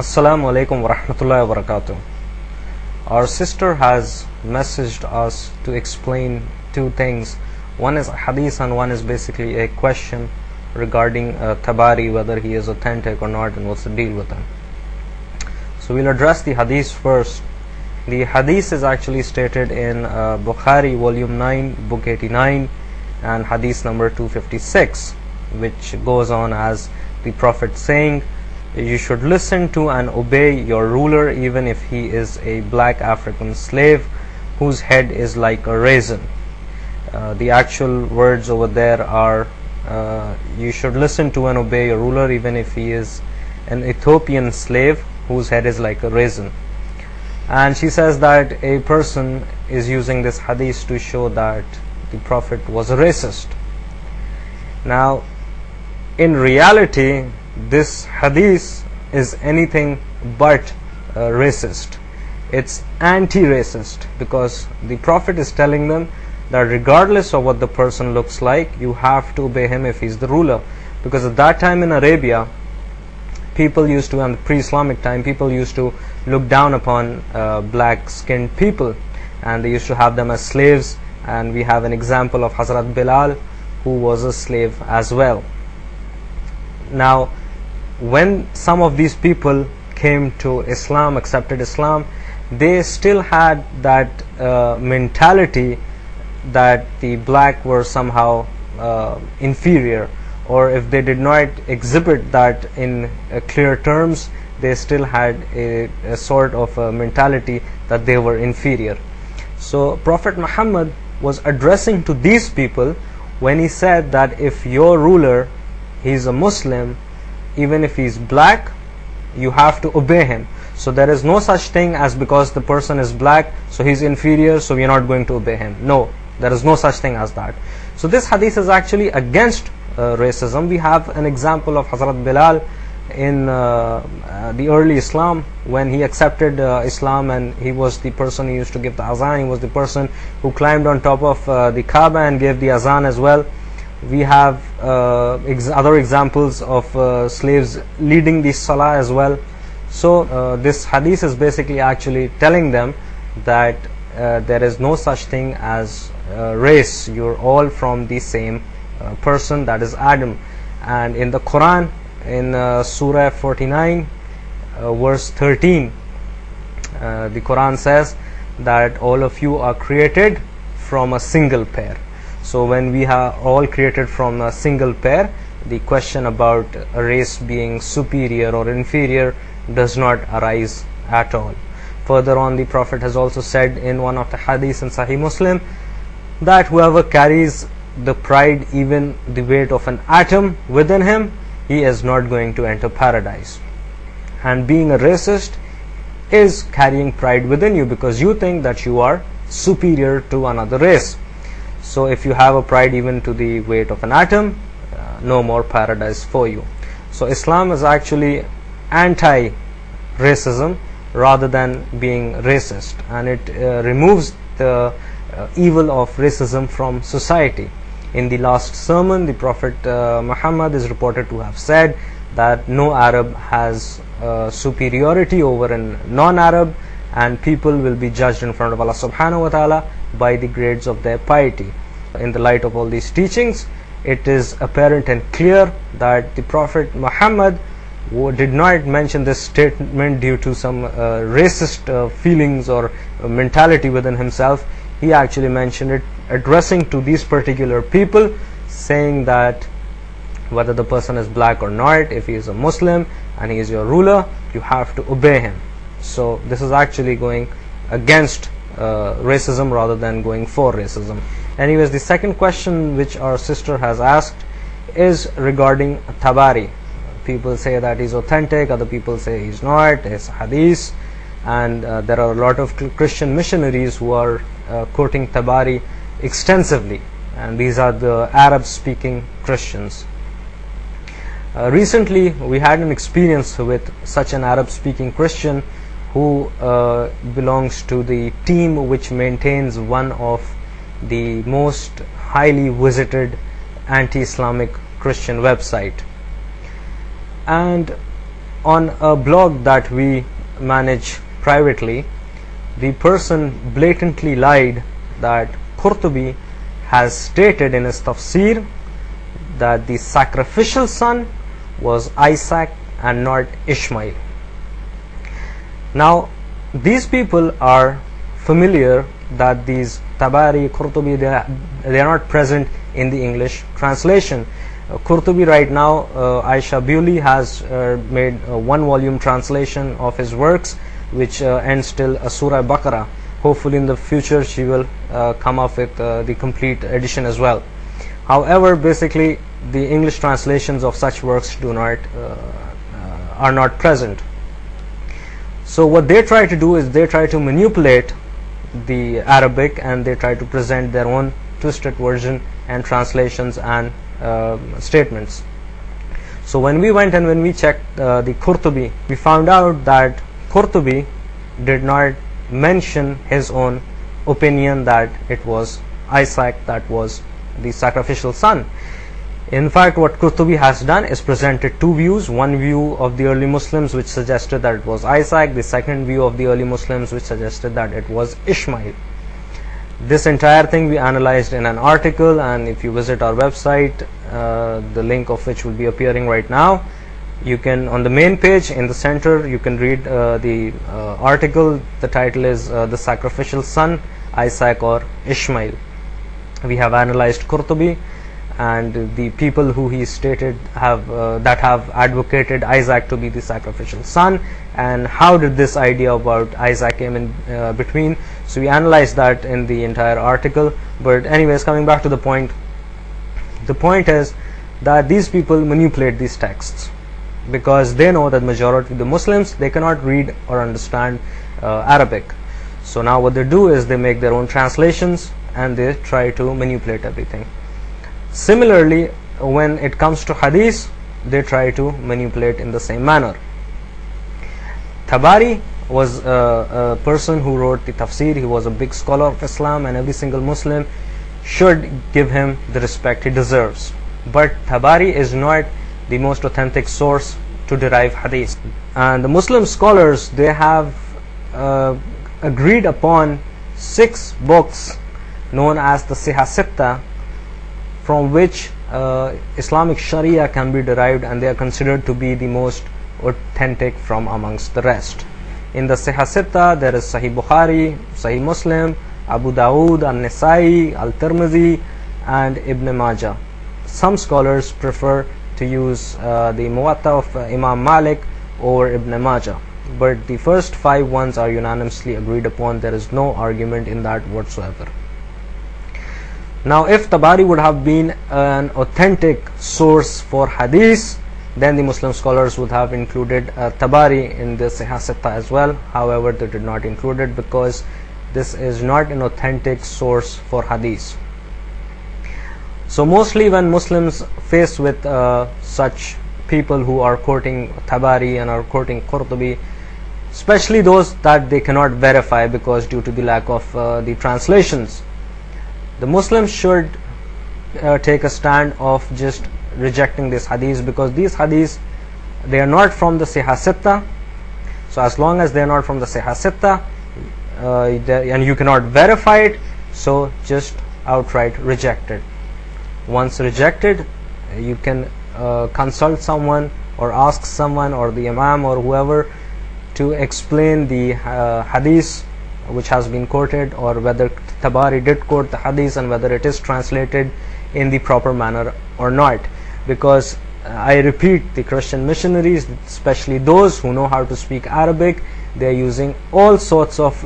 Assalamu alaikum wa rahmatullahi wa barakatuh. Our sister has messaged us to explain two things. One is a hadith and one is basically a question regarding Tabari, whether he is authentic or not and what's the deal with him. So we'll address the hadith first. The hadith is actually stated in Bukhari volume 9 book 89 and hadith number 256, which goes on as the Prophet saying, "You should listen to and obey your ruler even if he is a black African slave whose head is like a raisin." The actual words over there are you should listen to and obey your ruler even if he is an Ethiopian slave whose head is like a raisin. And she says that a person is using this hadith to show that the Prophet was a racist. Now, in reality, this hadith is anything but racist. It's anti-racist, because the Prophet is telling them that regardless of what the person looks like, you have to obey him if he's the ruler. Because at that time in Arabia, people used to, and pre-Islamic time, people used to look down upon black-skinned people, and they used to have them as slaves. And we have an example of Hazrat Bilal, who was a slave as well. Now, when some of these people came to Islam, accepted Islam, they still had that mentality that the black were somehow inferior, or if they did not exhibit that in clear terms, they still had a sort of a mentality that they were inferior. So Prophet Muhammad was addressing to these people when he said that if your ruler, he is a Muslim, even if he is black, you have to obey him. So there is no such thing as because the person is black, so he is inferior, so we are not going to obey him. No, there is no such thing as that. So this hadith is actually against racism. We have an example of Hazrat Bilal in the early Islam, when he accepted Islam, and he was the person who used to give the azan. He was the person who climbed on top of the Kaaba and gave the azan as well. We have other examples of slaves leading the salah as well. So this hadith is basically actually telling them that there is no such thing as race. You're all from the same person, that is Adam. And in the Quran, in Surah 49 verse 13, the Quran says that all of you are created from a single pair. So when we are all created from a single pair, the question about a race being superior or inferior does not arise at all. Further on, the Prophet has also said in one of the hadiths in Sahih Muslim that whoever carries the pride, even the weight of an atom within him, he is not going to enter paradise. And being a racist is carrying pride within you, because you think that you are superior to another race. So if you have a pride even to the weight of an atom, no more paradise for you. So Islam is actually anti-racism rather than being racist, and it removes the evil of racism from society. In the last sermon, the Prophet Muhammad is reported to have said that no Arab has superiority over a non-Arab, and people will be judged in front of Allah subhanahu wa ta'ala by the grades of their piety. In the light of all these teachings, it is apparent and clear that the Prophet Muhammad did not mention this statement due to some racist feelings or mentality within himself. He actually mentioned it addressing to these particular people, saying that whether the person is black or not, if he is a Muslim and he is your ruler, you have to obey him. So this is actually going against racism rather than going for racism. Anyways, the second question which our sister has asked is regarding Tabari. People say that he's authentic, other people say he's not, it's hadith, and there are a lot of Christian missionaries who are quoting Tabari extensively, and these are the Arab speaking Christians. Recently we had an experience with such an Arab speaking Christian who belongs to the team which maintains one of the most highly visited anti-Islamic Christian website. And on a blog that we manage privately, the person blatantly lied that Qurtubi has stated in his tafsir that the sacrificial son was Isaac and not Ishmael. Now, these people are familiar that these Tabari, Qurtubi, they are not present in the English translation. Qurtubi right now, Aisha Bewley has made a 1-volume translation of his works, which ends till Surah Baqarah. Hopefully in the future she will come up with the complete edition as well. However, basically the English translations of such works are not present. So what they try to do is they try to manipulate the Arabic, and they try to present their own twisted version and translations and statements. So when we went and when we checked the Qurtubi, we found out that Qurtubi did not mention his own opinion that it was Isaac that was the sacrificial son. In fact, what Qurtubi has done is presented two views: one view of the early Muslims which suggested that it was Isaac, the second view of the early Muslims which suggested that it was Ishmael. This entire thing we analyzed in an article, and if you visit our website, the link of which will be appearing right now, you can, on the main page in the center, you can read the article. The title is The Sacrificial Son, Isaac or Ishmael. We have analyzed Qurtubi and the people who he stated have advocated Isaac to be the sacrificial son, and how did this idea about Isaac came in between. So we analyzed that in the entire article. But anyways, coming back to the point is that these people manipulate these texts because they know that majority of the Muslims, they cannot read or understand Arabic. So now what they do is they make their own translations and they try to manipulate everything. Similarly, when it comes to Hadith, they try to manipulate in the same manner. Tabari was a person who wrote the tafsir. He was a big scholar of Islam, and every single Muslim should give him the respect he deserves. But Tabari is not the most authentic source to derive Hadith. And the Muslim scholars, they have agreed upon 6 books known as the Sitta, from which Islamic Sharia can be derived, and they are considered to be the most authentic from amongst the rest. In the Sitta, there is Sahih Bukhari, Sahih Muslim, Abu Dawood, An-Nasai, Al-Tirmidhi, and Ibn Majah. Some scholars prefer to use the Muwatta of Imam Malik over Ibn Majah, but the first 5 ones are unanimously agreed upon. There is no argument in that whatsoever. Now, if Tabari would have been an authentic source for Hadith, then the Muslim scholars would have included Tabari in the Sitta as well. However, they did not include it because this is not an authentic source for Hadith. So mostly when Muslims faced with such people who are quoting Tabari and are quoting Qurtubi, especially those that they cannot verify because due to the lack of the translations, the Muslims should take a stand of just rejecting this hadith, because these hadiths, they are not from the Sitta. So as long as they are not from the Sitta and you cannot verify it, so just outright reject it. Once rejected, you can consult someone or ask someone or the Imam or whoever to explain the hadith which has been quoted, or whether Tabari did quote the hadith and whether it is translated in the proper manner or not. Because I repeat, the Christian missionaries, especially those who know how to speak Arabic, they are using all sorts of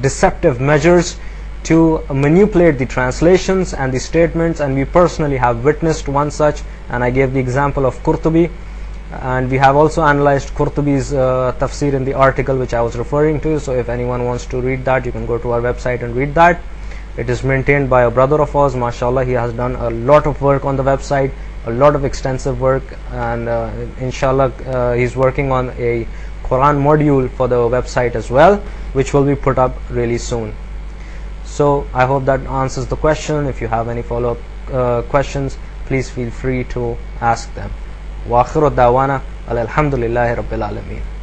deceptive measures to manipulate the translations and the statements, and we personally have witnessed one such, and I gave the example of Qurtubi. And we have also analyzed Qurtubi's tafsir in the article which I was referring to. So if anyone wants to read that, you can go to our website and read that. It is maintained by a brother of ours, mashallah. He has done a lot of work on the website, a lot of extensive work, and inshallah he's working on a Quran module for the website as well, which will be put up really soon. So I hope that answers the question. If you have any follow-up questions, please feel free to ask them. وآخر دعوانا Alhamdulillahi Rabbil Alameen.